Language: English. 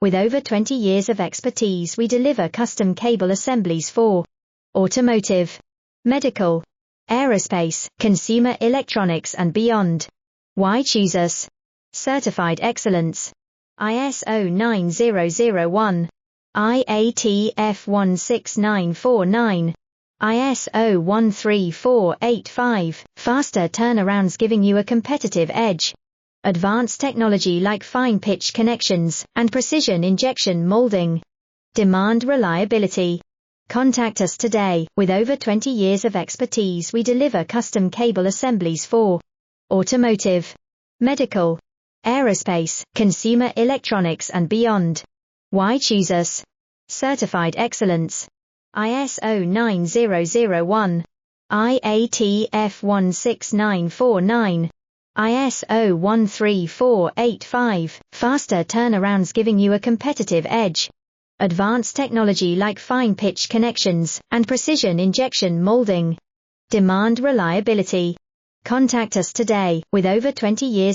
With over 20 years of expertise, we deliver custom cable assemblies for automotive, medical, aerospace, consumer electronics and beyond. Why choose us? Certified excellence. ISO 9001, IATF 16949, ISO 13485, faster turnarounds giving you a competitive edge. Advanced technology like fine pitch connections and precision injection molding. Demand reliability. Contact us today. With over 20 years of expertise, we deliver custom cable assemblies for automotive, medical, aerospace, consumer electronics and beyond. Why choose us? Certified excellence. ISO 9001, IATF 16949, ISO 13485, faster turnarounds giving you a competitive edge. Advanced technology like fine pitch connections and precision injection molding. Demand reliability. Contact us today. With over 20 years